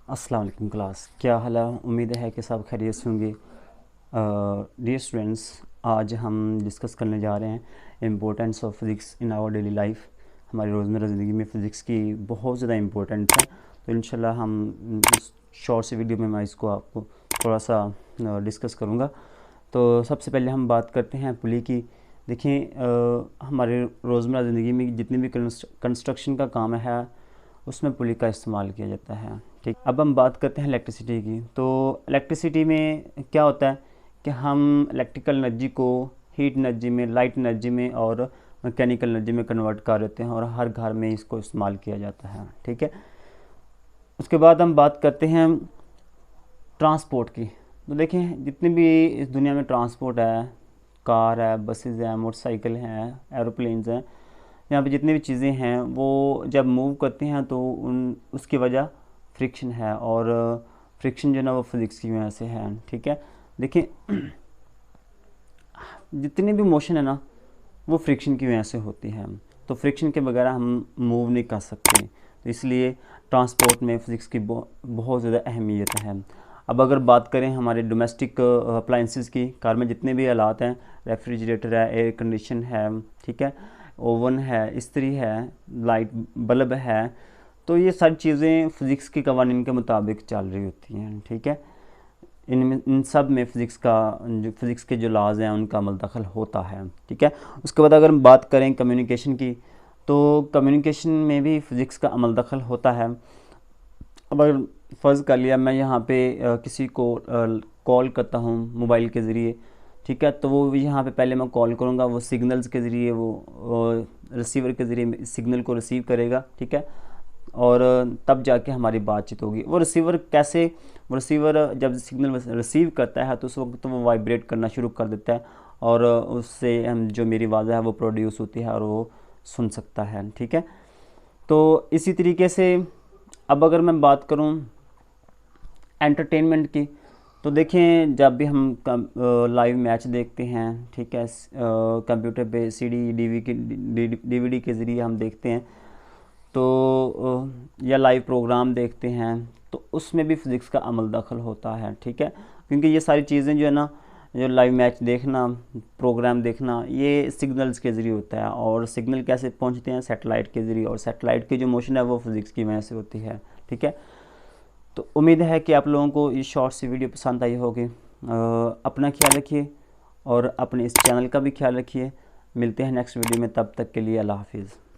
अस्सलाम वालेकुम क्लास, क्या हाल है। उम्मीद है कि सब खैरियत से होंगे। डियर स्टूडेंट्स, आज हम डिस्कस करने जा रहे हैं importance of physics in our daily life. हमारी रोज़मर्रा ज़िंदगी में फ़िज़िक्स की बहुत ज़्यादा इम्पोर्टेंस है। तो इंशाल्लाह हम इस शॉर्ट सी वीडियो में मैं इसको आपको थोड़ा सा डिस्कस करूँगा। तो सबसे पहले हम बात करते हैं पुली की। देखिए, हमारे रोज़मर्रा ज़िंदगी में जितनी भी कंस्ट्रक्शन का काम है उसमें पुली का इस्तेमाल किया जाता है। ठीक, अब हम बात करते हैं इलेक्ट्रिसिटी की। तो इलेक्ट्रिसिटी में क्या होता है कि हम इलेक्ट्रिकल एनर्जी को हीट एनर्जी में, लाइट एनर्जी में और मैकेनिकल एनर्जी में कन्वर्ट कर देते हैं और हर घर में इसको इस्तेमाल किया जाता है। ठीक है, उसके बाद हम बात करते हैं ट्रांसपोर्ट की। तो देखें, जितने भी इस दुनिया में ट्रांसपोर्ट है, कार है, बसेस हैं, मोटरसाइकिल हैं, एरोप्लेन्स हैं, यहाँ पे जितनी भी चीज़ें हैं वो जब मूव करते हैं तो उसकी वजह फ्रिक्शन है। और फ्रिक्शन जो है ना वो फिज़िक्स की वजह से है। ठीक है, देखिए जितनी भी मोशन है ना वो फ्रिक्शन की वजह से होती है। तो फ्रिक्शन के बगैर हम मूव नहीं कर सकते। तो इसलिए ट्रांसपोर्ट में फ़िज़िक्स की बहुत ज़्यादा अहमियत है। अब अगर बात करें हमारे डोमेस्टिक अप्लाइंसेस की, कार में जितने भी आलात हैं, रेफ्रिजरेटर है, एयर कंडीशन है, ठीक है, ओवन है, इस्त्री है, लाइट बल्ब है, तो ये सारी चीज़ें फ़िज़िक्स के कवानीन के मुताबिक चल रही होती हैं। ठीक है, इन सब में फ़िज़िक्स के जो लाज हैं उनका अमल दखल होता है। ठीक है, उसके बाद अगर हम बात करें कम्युनिकेशन की, तो कम्युनिकेशन में भी फ़िज़िक्स का अमल दखल होता है। अब अगर फ़र्ज़ कर लिया मैं यहाँ पे किसी को कॉल करता हूँ मोबाइल के ज़रिए, ठीक है, तो वो यहाँ पे पहले मैं कॉल करूँगा, वो सिग्नल्स के ज़रिए, वो रिसीवर के ज़रिए सिग्नल को रिसीव करेगा। ठीक है, और तब जाके हमारी बातचीत होगी। वो रिसीवर जब सिग्नल रिसीव करता है तो उस वक्त तो वो वाइब्रेट करना शुरू कर देता है और उससे हम जो मेरी आवाज़ है वो प्रोड्यूस होती है और वो सुन सकता है। ठीक है, तो इसी तरीके से अब अगर मैं बात करूं एंटरटेनमेंट की, तो देखें जब भी हम लाइव मैच देखते हैं, ठीक है, कंप्यूटर पे सीडी डीवीडी के ज़रिए हम देखते हैं, तो या लाइव प्रोग्राम देखते हैं, तो उसमें भी फ़िज़िक्स का अमल दखल होता है। ठीक है, क्योंकि ये सारी चीज़ें जो है ना, जो लाइव मैच देखना, प्रोग्राम देखना, ये सिग्नल्स के ज़रिए होता है। और सिग्नल कैसे पहुंचते हैं? सैटेलाइट के ज़रिए, और सैटेलाइट की जो मोशन है वो फ़िज़िक्स की वजह से होती है। ठीक है, तो उम्मीद है कि आप लोगों को ये शॉर्ट सी वीडियो पसंद आई होगी। अपना ख्याल रखिए और अपने इस चैनल का भी ख्याल रखिए। मिलते हैं नेक्स्ट वीडियो में, तब तक के लिए अल्लाह हाफिज़।